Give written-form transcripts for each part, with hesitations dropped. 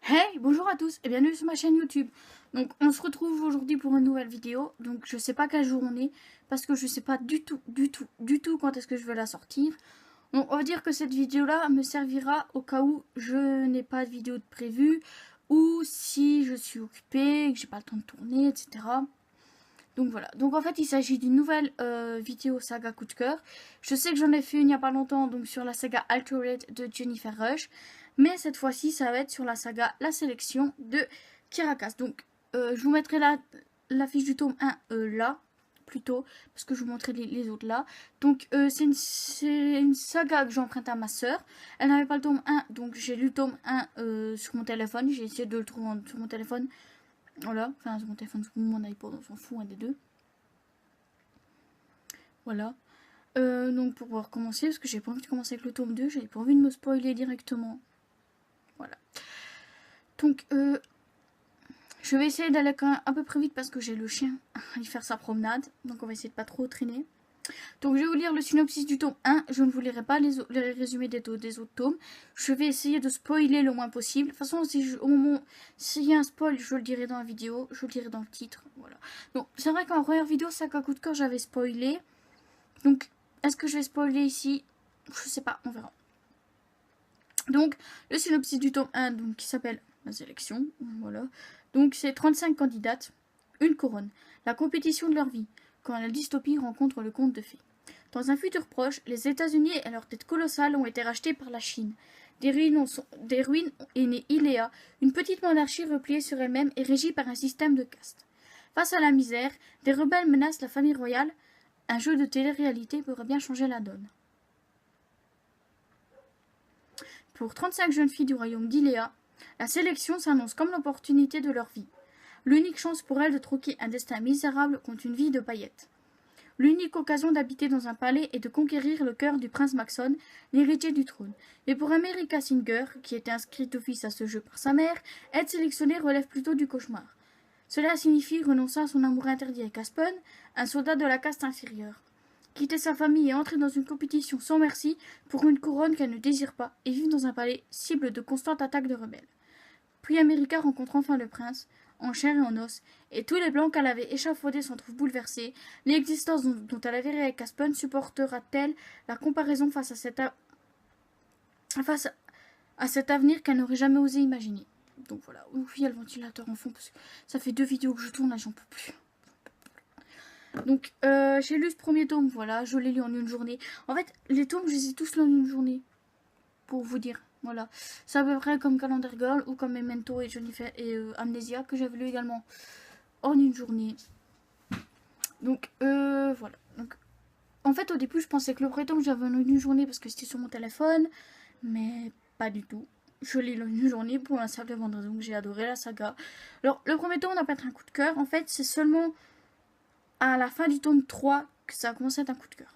Hey, bonjour à tous et bienvenue sur ma chaîne YouTube. Donc on se retrouve aujourd'hui pour une nouvelle vidéo. Donc je sais pas quel jour on est parce que je sais pas du tout quand est-ce que je vais la sortir. Donc on va dire que cette vidéo là me servira au cas où je n'ai pas de vidéo de prévue ou si je suis occupée, que j'ai pas le temps de tourner, etc. Donc voilà. Donc en fait il s'agit d'une nouvelle vidéo saga coup de cœur. Je sais que j'en ai fait une il y a pas longtemps donc sur la saga Altered de Jennifer Rush. Mais cette fois-ci ça va être sur la saga La Sélection de Kirakas. Donc je vous mettrai la fiche du tome 1 là plutôt parce que je vous montrerai les autres là. Donc c'est une saga que j'emprunte à ma soeur. Elle n'avait pas le tome 1 donc j'ai lu le tome 1 sur mon téléphone. J'ai essayé de le trouver sur mon téléphone. Voilà, enfin sur mon téléphone, sur mon iPod, on s'en fout, un des deux. Voilà. Donc pour pouvoir commencer, parce que j'ai pas envie de commencer avec le tome 2, j'ai pas envie de me spoiler directement. Voilà. Donc je vais essayer d'aller quand même un peu plus vite parce que j'ai le chien à aller faire sa promenade. Donc on va essayer de pas trop traîner. Donc je vais vous lire le synopsis du tome 1. Je ne vous lirai pas les résumés des autres tomes. Je vais essayer de spoiler le moins possible. De toute façon, au moment s'il y a un spoil, je le dirai dans la vidéo. Je le dirai dans le titre. Voilà. Donc c'est vrai qu'en première vidéo, Saga coup de cœur, j'avais spoilé. Donc est-ce que je vais spoiler ici? Je sais pas, on verra. Donc le synopsis du tome 1 donc, qui s'appelle La Sélection. Voilà. Donc c'est 35 candidates, une couronne. La compétition de leur vie. Quand la dystopie rencontre le conte de fées. Dans un futur proche, les États-Unis et leur tête colossale ont été rachetés par la Chine. Des ruines est née Iléa, une petite monarchie repliée sur elle-même et régie par un système de caste. Face à la misère, des rebelles menacent la famille royale. Un jeu de télé-réalité pourrait bien changer la donne. Pour 35 jeunes filles du royaume d'Iléa, la sélection s'annonce comme l'opportunité de leur vie. L'unique chance pour elles de troquer un destin misérable contre une vie de paillettes. L'unique occasion d'habiter dans un palais et de conquérir le cœur du prince Maxon, l'héritier du trône. Mais pour America Singer, qui était inscrite d'office à ce jeu par sa mère, être sélectionnée relève plutôt du cauchemar. Cela signifie renoncer à son amour interdit avec Aspen, un soldat de la caste inférieure. Quitter sa famille et entrer dans une compétition sans merci pour une couronne qu'elle ne désire pas et vivre dans un palais cible de constantes attaques de rebelles. Puis America rencontre enfin le prince, en chair et en os, et tous les plans qu'elle avait échafaudés s'en trouvent bouleversés. L'existence dont elle avait rêvé avec Aspen supportera-t-elle la comparaison face à cet avenir qu'elle n'aurait jamais osé imaginer. Donc voilà, oui, il y a le ventilateur en fond, parce que ça fait 2 vidéos que je tourne, là j'en peux plus. Donc j'ai lu ce premier tome, voilà, je l'ai lu en une journée. En fait, les tomes, je les ai tous lus en une journée, pour vous dire. Voilà, c'est à peu près comme Calendar Girl ou comme Memento et Jennifer et Amnesia que j'avais lu également en une journée. Donc voilà. Donc, en fait, au début, je pensais que le premier tome j'avais en une journée parce que c'était sur mon téléphone, mais pas du tout. Je l'ai lu en une journée pour la simple raison que j'ai adoré la saga. Alors, le premier tome n'a pas été un coup de cœur. En fait, c'est seulement à la fin du tome 3 que ça a commencé à être un coup de cœur.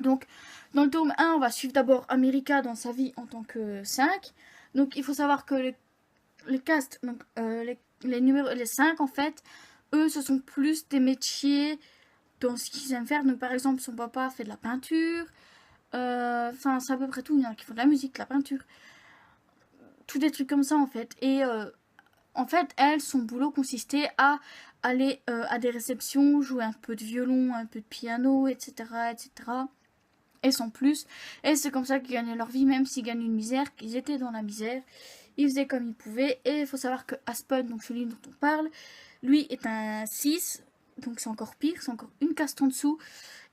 Donc, dans le tome 1, on va suivre d'abord America dans sa vie en tant que 5. Donc, il faut savoir que les castes, donc les 5 en fait, eux, ce sont plus des métiers dans ce qu'ils aiment faire. Donc, par exemple, son papa fait de la peinture. Enfin, c'est à peu près tout. Il y en a qui font de la musique, de la peinture. Tous des trucs comme ça en fait. Et en fait, elle, son boulot consistait à aller à des réceptions, jouer un peu de violon, un peu de piano, etc. etc. Et sans plus. Et c'est comme ça qu'ils gagnaient leur vie, même s'ils gagnaient une misère, qu'ils étaient dans la misère. Ils faisaient comme ils pouvaient. Et il faut savoir que Aspen, donc celui dont on parle, lui est un 6. Donc c'est encore pire, c'est encore une caste en dessous.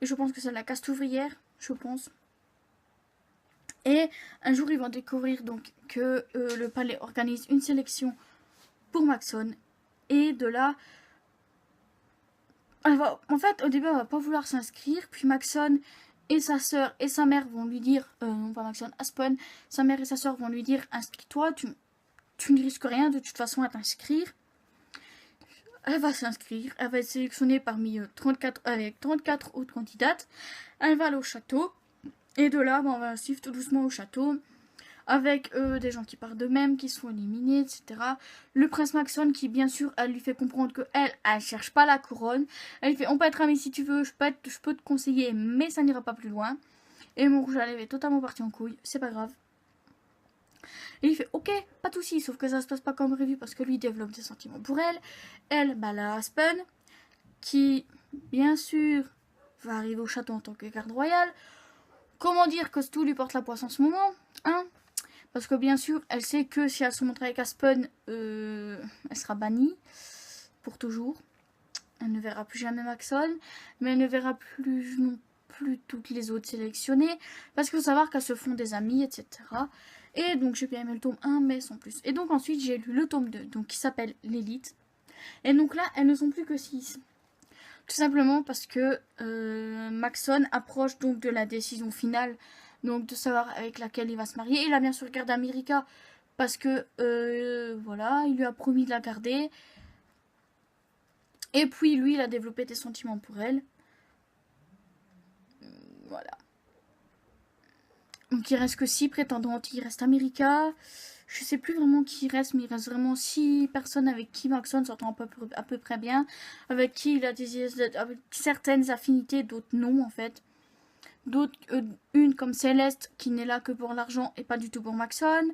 Et je pense que c'est la caste ouvrière, je pense. Et un jour, ils vont découvrir donc que le palais organise une sélection pour Maxon. Et de là, en fait, au début, elle va pas vouloir s'inscrire. Puis Maxon et sa sœur et sa mère vont lui dire, non pas Maxon, Aspen, sa mère et sa sœur vont lui dire, inscris-toi, tu ne risques rien de toute façon à t'inscrire. Elle va s'inscrire, elle va être sélectionnée parmi 34, avec 34 autres candidates. Elle va aller au château. Et de là, on va suivre tout doucement au château. Avec des gens qui partent d'eux-mêmes, qui sont éliminés, etc. Le prince Maxon qui, bien sûr, elle lui fait comprendre que elle cherche pas la couronne. Elle lui fait, on peut être amis si tu veux, je peux te conseiller, mais ça n'ira pas plus loin. Et mon rouge à lèvres est totalement parti en couille, c'est pas grave. Et il fait ok, pas de soucis, sauf que ça se passe pas comme prévu parce que lui développe des sentiments pour elle. Elle, bah la Aspen, qui bien sûr va arriver au château en tant que garde royale. Comment dire que Stu lui porte la poisse en ce moment, hein? Parce que bien sûr, elle sait que si elle se montre avec Aspen, elle sera bannie pour toujours. Elle ne verra plus jamais Maxon, mais elle ne verra plus non plus toutes les autres sélectionnées, parce qu'il faut savoir qu'elles se font des amis, etc. Et donc j'ai bien aimé le tome 1, mais sans plus. Et donc ensuite j'ai lu le tome 2, donc qui s'appelle l'élite. Et donc là, elles ne sont plus que 6. Tout simplement parce que Maxon approche donc de la décision finale, donc de savoir avec laquelle il va se marier. Il a bien sûr gardé America parce que voilà, il lui a promis de la garder. Et puis lui, il a développé des sentiments pour elle. Voilà. Donc il reste que 6 prétendantes. Il reste America. Je sais plus vraiment qui reste, mais il reste vraiment 6 personnes avec qui Maxon s'entend à peu près bien. Avec qui il a avec certaines affinités, d'autres non en fait. D'autres, une comme Céleste qui n'est là que pour l'argent et pas du tout pour Maxon.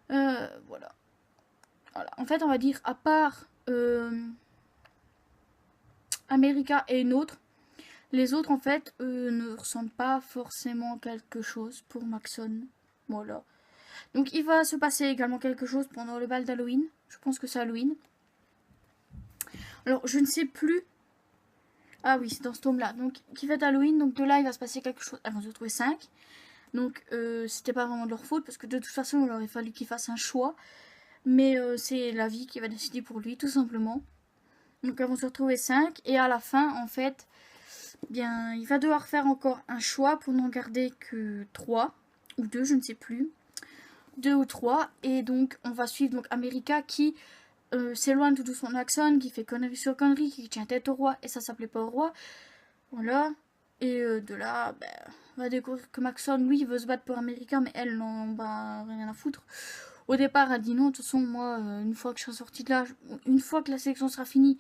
Voilà. Voilà. En fait, on va dire, à part America et une autre, les autres en fait ne ressentent pas forcément quelque chose pour Maxon. Voilà. Donc il va se passer également quelque chose pendant le bal d'Halloween. Je pense que c'est Halloween. Alors je ne sais plus. Ah oui, c'est dans ce tome-là. Donc qui fait Halloween. Donc de là il va se passer quelque chose. Elles vont se retrouver 5. Donc c'était pas vraiment de leur faute parce que de toute façon il aurait fallu qu'il fasse un choix. Mais c'est la vie qui va décider pour lui tout simplement. Donc elles vont se retrouver 5. Et à la fin en fait, bien il va devoir faire encore un choix pour n'en garder que 3. Ou 2, je ne sais plus. 2 ou 3. Et donc on va suivre donc America qui s'éloigne tout de son Maxon, qui fait connerie sur connerie, qui tient tête au roi. Et ça s'appelait pas au roi. Voilà. Et de là, ben, on va découvrir que Maxon, lui, il veut se battre pour America, mais elle n'en a rien à foutre. Au départ, elle dit non, de toute façon, moi, une fois que je serai sortie de là, une fois que la sélection sera finie,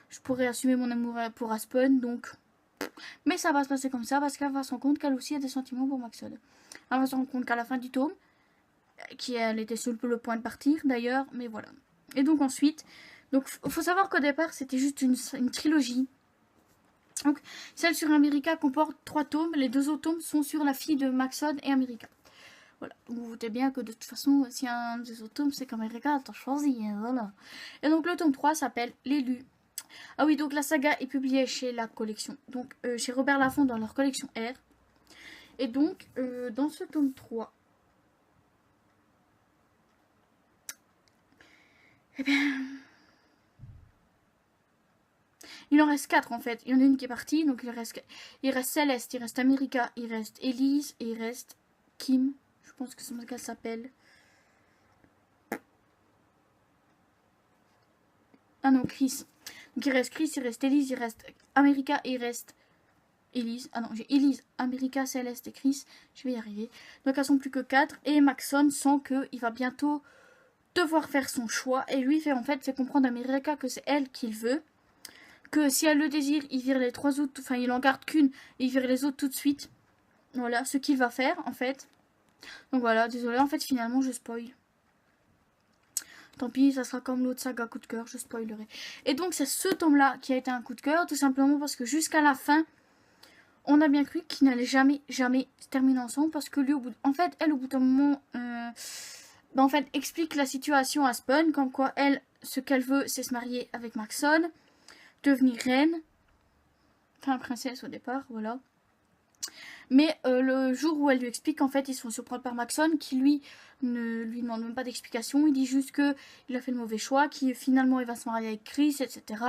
je pourrai assumer mon amour pour Aspen, donc... Mais ça va se passer comme ça, parce qu'elle va se rendre compte qu'elle aussi a des sentiments pour Maxon. Elle va se rendre compte qu'à la fin du tome, elle était sur le point de partir, d'ailleurs, mais voilà. Et donc ensuite, donc faut savoir qu'au départ, c'était juste une trilogie. Donc, celle sur America comporte 3 tomes. Les 2 autres tomes sont sur la fille de Maxon et America. Voilà. Vous vous doutez bien que de toute façon, si un des autres tomes c'est qu'America, t'as choisi. Hein, voilà. Et donc, le tome 3 s'appelle L'élu. Ah oui, donc la saga est publiée chez la collection. Donc, chez Robert Laffont dans leur collection R. Et donc, dans ce tome 3, eh bien... Il en reste 4 en fait. Il y en a une qui est partie, donc il reste Céleste, il reste America, il reste Elise et il reste Kim. Je pense que c'est ce qu'elle s'appelle. Ah non, Chris. Donc il reste Chris, il reste Elise, il reste America et il reste Elise. Ah non, j'ai Elise, America, Céleste et Chris. Je vais y arriver. Donc elles sont plus que 4. Et Maxon sent qu'il va bientôt devoir faire son choix. Et lui fait en fait, c'est comprendre à America que c'est elle qu'il veut. Que si elle le désire, il vire les 3 autres, enfin il en garde qu'une, et il vire les autres tout de suite. Voilà, ce qu'il va faire en fait. Donc voilà, désolé, en fait finalement je spoil. Tant pis, ça sera comme l'autre saga coup de cœur, je spoilerai. Et donc c'est ce tome-là qui a été un coup de cœur, tout simplement parce que jusqu'à la fin, on a bien cru qu'ils n'allaient jamais se terminer ensemble, parce que lui, en fait, elle au bout d'un moment, en fait, explique la situation à Spun, comme quoi elle, ce qu'elle veut, c'est se marier avec Maxon, devenir reine, enfin princesse au départ, voilà. Mais le jour où elle lui explique, en fait, ils se font surprendre par Maxon, qui lui ne lui demande même pas d'explication. Il dit juste que il a fait le mauvais choix, qu'il finalement il va se marier avec Chris, etc.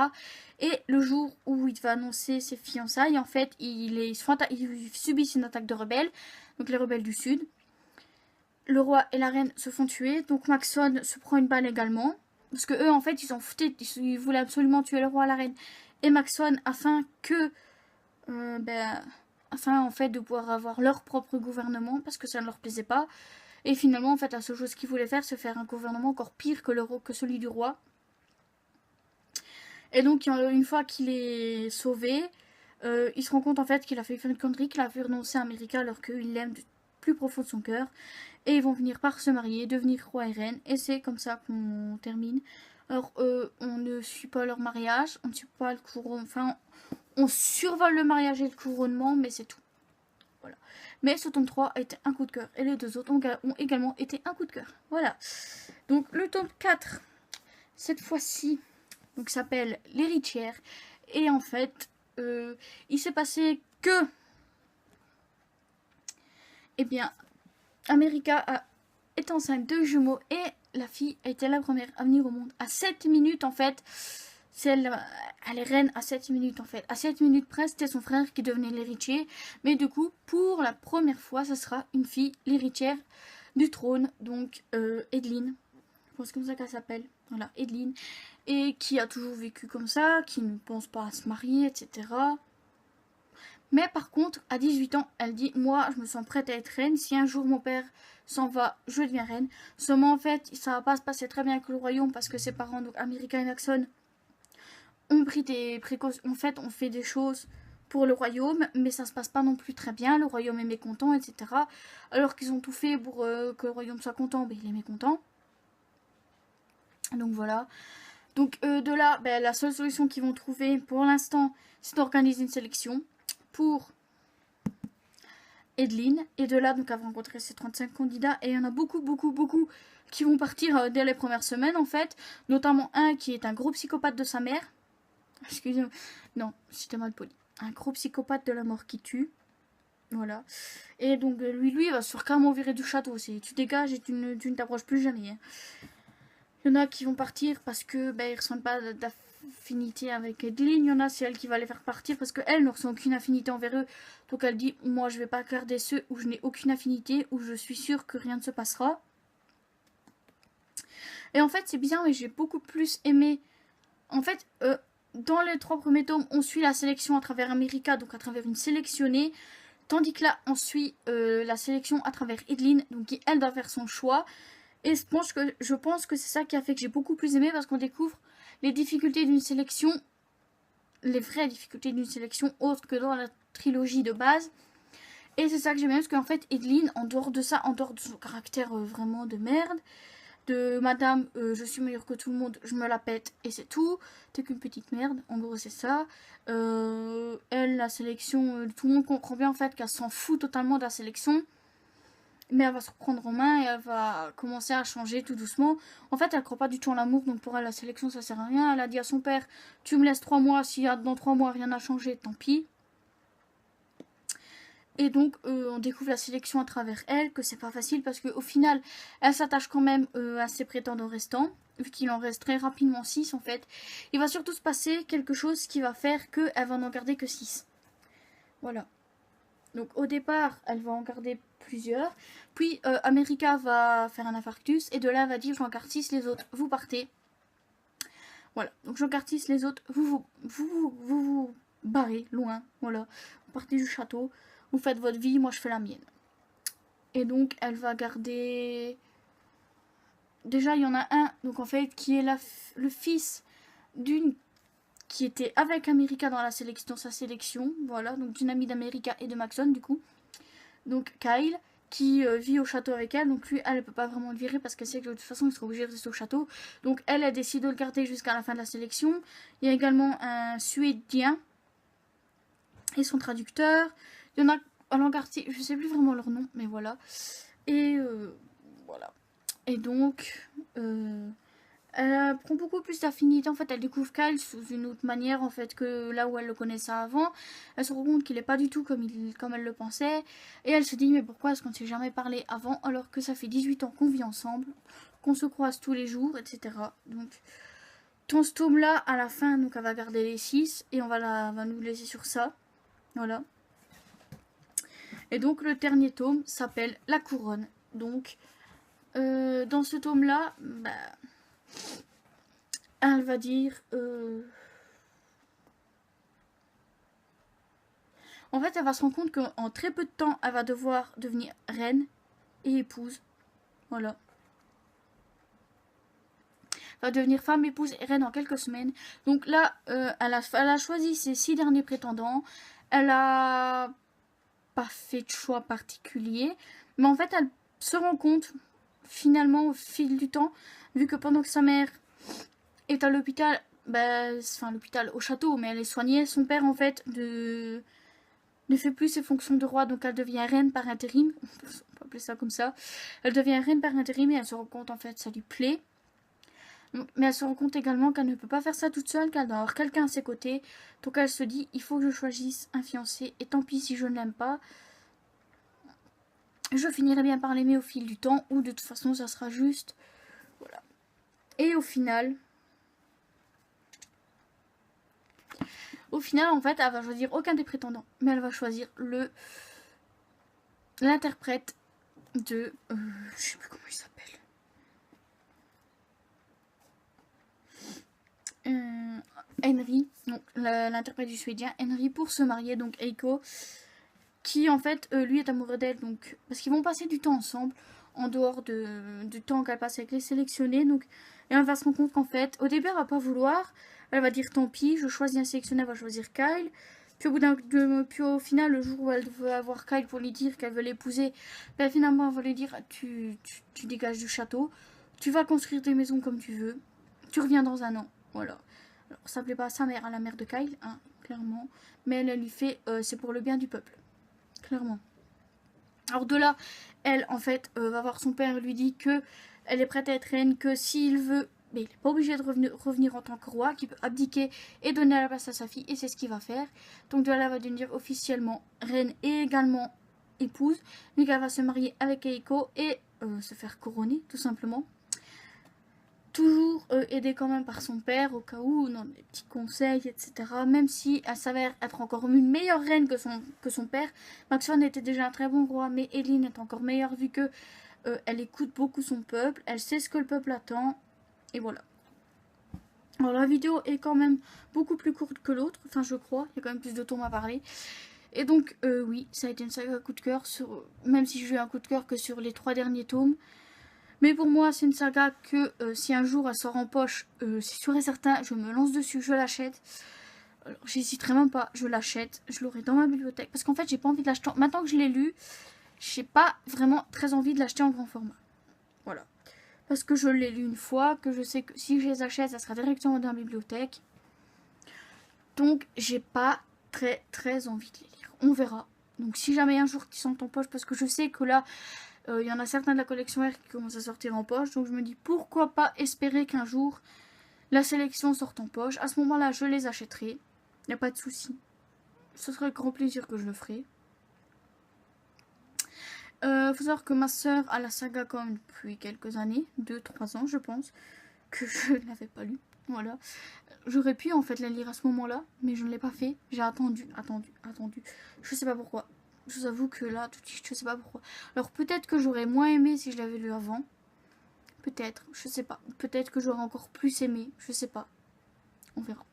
Et le jour où il va annoncer ses fiançailles, en fait, ils subissent une attaque de rebelles, donc les rebelles du Sud. Le roi et la reine se font tuer, donc Maxon se prend une balle également. Parce que eux, en fait, ils s'en foutaient, ils voulaient absolument tuer le roi et la reine et Maxon afin que, afin en fait de pouvoir avoir leur propre gouvernement, parce que ça ne leur plaisait pas. Et finalement, en fait, la seule chose qu'ils voulaient faire, c'est faire un gouvernement encore pire que celui du roi. Et donc, une fois qu'il est sauvé, il se rend compte en fait qu'il a fait faire une connerie, qu'il a fait renoncer à America alors qu'il l'aime plus profond de son cœur. Et ils vont finir par se marier, devenir roi et reine. Et c'est comme ça qu'on termine. Alors, on ne suit pas leur mariage, on ne suit pas le couronnement. Enfin, on survole le mariage et le couronnement, mais c'est tout. Voilà. Mais ce tome 3 a été un coup de cœur. Et les deux autres ont également été un coup de cœur. Voilà. Donc, le tome 4, cette fois-ci, donc s'appelle L'héritière. Et en fait, il s'est passé que... Eh bien, America est enceinte de jumeaux et la fille a été la première à venir au monde. À 7 minutes, en fait, elle est reine à 7 minutes, en fait. À 7 minutes près, c'était son frère qui devenait l'héritier. Mais du coup, pour la première fois, ce sera une fille, l'héritière du trône. Donc, Edeline. Je pense comme ça qu'elle s'appelle. Voilà, Edeline. Et qui a toujours vécu comme ça, qui ne pense pas à se marier, etc. Mais par contre, à 18 ans, elle dit « Moi, je me sens prête à être reine. Si un jour mon père s'en va, je deviens reine. » Seulement, en fait, ça va pas se passer très bien avec le royaume parce que ses parents, donc America et Jackson, ont pris des précautions. En fait, on fait des choses pour le royaume, mais ça se passe pas non plus très bien. Le royaume est mécontent, etc. Alors qu'ils ont tout fait pour que le royaume soit content, ben, il est mécontent. Donc voilà. Donc de là, ben, la seule solution qu'ils vont trouver pour l'instant, c'est d'organiser une sélection pour Edeline. Et de là, donc, elle va rencontrer ces 35 candidats. Et il y en a beaucoup, beaucoup, beaucoup qui vont partir dès les premières semaines, en fait. Notamment un qui est un gros psychopathe de sa mère. Excusez-moi. Non, c'était mal poli. Un gros psychopathe de la mort qui tue. Voilà. Et donc, lui, il va se faire carrément virer du château. Tu dégages et tu ne t'approches plus jamais. Hein. Il y en a qui vont partir parce que ben, ils ne ressentent pas d'affinité avec Edeline. Il y en a, c'est elle qui va les faire partir parce qu'elle ne ressent aucune affinité envers eux. Donc elle dit, moi je vais pas garder ceux où je n'ai aucune affinité, où je suis sûre que rien ne se passera. Et en fait, c'est bizarre, mais j'ai beaucoup plus aimé. En fait, dans les 3 premiers tomes, on suit la sélection à travers America, donc à travers une sélectionnée. Tandis que là, on suit la sélection à travers Edeline, donc qui elle doit faire son choix. Et je pense que c'est ça qui a fait que j'ai beaucoup plus aimé parce qu'on découvre les difficultés d'une sélection, les vraies difficultés d'une sélection autre que dans la trilogie de base. Et c'est ça que j'aime bien parce qu'en fait, Edeline, en dehors de ça, en dehors de son caractère vraiment de merde, de madame, je suis meilleure que tout le monde, je me la pète et c'est tout, t'es qu'une petite merde, en gros c'est ça. Elle, la sélection, tout le monde comprend bien en fait qu'elle s'en fout totalement de la sélection. Mais elle va se reprendre en main et elle va commencer à changer tout doucement. En fait, elle croit pas du tout en l'amour, donc pour elle, la sélection, ça sert à rien. Elle a dit à son père, tu me laisses 3 mois, si dans 3 mois rien n'a changé, tant pis. Et donc, on découvre la sélection à travers elle, que c'est pas facile, parce qu'au final, elle s'attache quand même à ses prétendants restants, vu qu'il en reste très rapidement 6 en fait. Il va surtout se passer quelque chose qui va faire qu'elle va n'en garder que 6. Voilà. Donc au départ, elle va en garder plusieurs. Puis America va faire un infarctus. Et de là, elle va dire, j'en garde 6, les autres, vous partez. Voilà. Donc j'en garde 6, les autres, vous barrez loin. Voilà. Vous partez du château. Vous faites votre vie, moi je fais la mienne. Et donc elle va garder... Déjà, il y en a un, donc en fait, qui est le fils d'une... qui était avec America dans sa sélection, voilà, donc d'une amie d'America et de Maxon du coup. Donc Kyle, qui vit au château avec elle, donc lui, elle ne peut pas vraiment le virer parce qu'elle sait que de toute façon, il sera obligé de rester au château. Donc elle décide de le garder jusqu'à la fin de la sélection. Il y a également un Suédien et son traducteur. Il y en a à l'engartier, je ne sais plus vraiment leur nom, mais voilà. Et voilà. Et donc... elle prend beaucoup plus d'affinité, en fait, elle découvre Kyle sous une autre manière, en fait, que là où elle le connaissait avant. Elle se rend compte qu'il n'est pas du tout comme elle le pensait. Et elle se dit, mais pourquoi est-ce qu'on ne s'est jamais parlé avant, alors que ça fait 18 ans qu'on vit ensemble, qu'on se croise tous les jours, etc. Donc, dans ce tome-là, à la fin, donc, elle va garder les 6, et va nous laisser sur ça. Voilà. Et donc, le dernier tome s'appelle La Couronne. Donc, dans ce tome-là, bah... elle va dire... En fait, elle va se rendre compte qu'en très peu de temps, elle va devoir devenir reine et épouse. Voilà. Elle va devenir femme, épouse et reine en quelques semaines. Donc là, elle a choisi ses 6 derniers prétendants. Elle a pas fait de choix particulier. Mais en fait, elle se rend compte, finalement, au fil du temps, vu que pendant que sa mère est à l'hôpital, enfin l'hôpital au château, mais elle est soignée, son père, en fait, ne fait plus ses fonctions de roi, donc elle devient reine par intérim. On peut appeler ça comme ça. Elle devient reine par intérim et elle se rend compte, en fait, ça lui plaît. Mais elle se rend compte également qu'elle ne peut pas faire ça toute seule, qu'elle doit avoir quelqu'un à ses côtés. Donc elle se dit, il faut que je choisisse un fiancé. Et tant pis si je ne l'aime pas. Je finirai bien par l'aimer au fil du temps. Ou de toute façon, ça sera juste. Voilà. Et au final, en fait, elle va choisir aucun des prétendants. Mais elle va choisir l'interprète de... je sais plus comment il s'appelle. Henry, donc l'interprète du suédien, Henry, pour se marier, donc Eiko, qui en fait, lui est amoureux d'elle, donc parce qu'ils vont passer du temps ensemble, en dehors du temps qu'elle passe avec les sélectionnés, donc, et elle va se rendre compte qu'en fait, au début, elle va pas vouloir, elle va dire tant pis, je choisis un sélectionné, elle va choisir Kyle, puis au final, le jour où elle veut avoir Kyle pour lui dire qu'elle veut l'épouser, finalement, elle va lui dire, tu dégages du château, tu vas construire des maisons comme tu veux, tu reviens dans un an, voilà. Alors, ça plaît pas à sa mère, à la mère de Kyle, hein, clairement. Mais elle lui fait, c'est pour le bien du peuple. Clairement. Alors de là, elle, en fait, va voir son père, lui dit que elle est prête à être reine, que s'il veut, mais il n'est pas obligé de revenir en tant que roi, qu'il peut abdiquer et donner la place à sa fille, et c'est ce qu'il va faire. Donc de là, elle va devenir officiellement reine et également épouse. Donc elle va se marier avec Eiko et se faire couronner, tout simplement. Toujours aidée quand même par son père au cas où, dans des petits conseils, etc. Même si elle s'avère être encore une meilleure reine que son père. Maxon était déjà un très bon roi, mais Eline est encore meilleure vu que elle écoute beaucoup son peuple, elle sait ce que le peuple attend, et voilà. Alors la vidéo est quand même beaucoup plus courte que l'autre, enfin je crois, il y a quand même plus de tomes à parler. Et donc oui, ça a été une saga coup de cœur, même si j'ai eu un coup de cœur que sur les 3 derniers tomes. Mais pour moi, c'est une saga que si un jour elle sort en poche, c'est sûr et certain, je me lance dessus, je l'achète. Alors, j'hésiterai même pas, je l'achète, je l'aurai dans ma bibliothèque. Parce qu'en fait, j'ai pas envie de l'acheter. Maintenant que je l'ai lu, j'ai pas vraiment très envie de l'acheter en grand format. Voilà. Parce que je l'ai lu une fois, que je sais que si je les achète, ça sera directement dans la bibliothèque. Donc, j'ai pas très envie de les lire. On verra. Donc, si jamais un jour ils sont en poche, parce que je sais que là, il y en a certains de la collection R qui commencent à sortir en poche. Donc, je me dis pourquoi pas espérer qu'un jour la sélection sorte en poche. À ce moment-là, je les achèterai. Il n'y a pas de souci. Ce serait avec grand plaisir que je le ferai. Faut savoir que ma soeur a la saga quand même depuis quelques années, 2-3 ans je pense, que je ne l'avais pas lu. Voilà. J'aurais pu en fait la lire à ce moment-là, mais je ne l'ai pas fait. J'ai attendu. Je sais pas pourquoi. Je vous avoue que là, tout de suite, je sais pas pourquoi. Alors peut-être que j'aurais moins aimé si je l'avais lu avant. Peut-être, je sais pas. Peut-être que j'aurais encore plus aimé, je sais pas. On verra.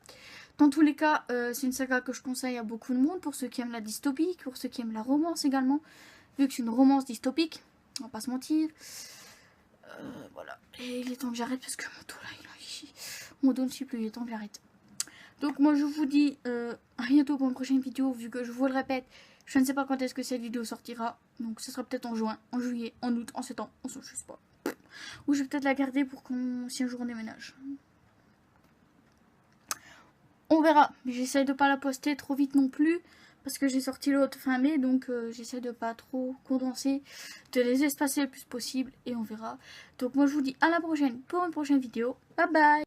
Dans tous les cas, c'est une saga que je conseille à beaucoup de monde, pour ceux qui aiment la dystopie, pour ceux qui aiment la romance également. Vu que c'est une romance dystopique, on va pas se mentir. Voilà. Et il est temps que j'arrête parce que mon dos là, mon dos ne suit plus, il est temps que j'arrête. Donc moi je vous dis à bientôt pour une prochaine vidéo, vu que je vous le répète, je ne sais pas quand est-ce que cette vidéo sortira. Donc ce sera peut-être en juin, en juillet, en août, en septembre, on s'en juge pas. Ou je vais peut-être la garder pour si un jour on déménage. On verra. Mais j'essaye de pas la poster trop vite non plus. Parce que j'ai sorti l'autre fin mai. Donc j'essaie de pas trop condenser. De les espacer le plus possible. Et on verra. Donc moi je vous dis à la prochaine pour une prochaine vidéo. Bye bye.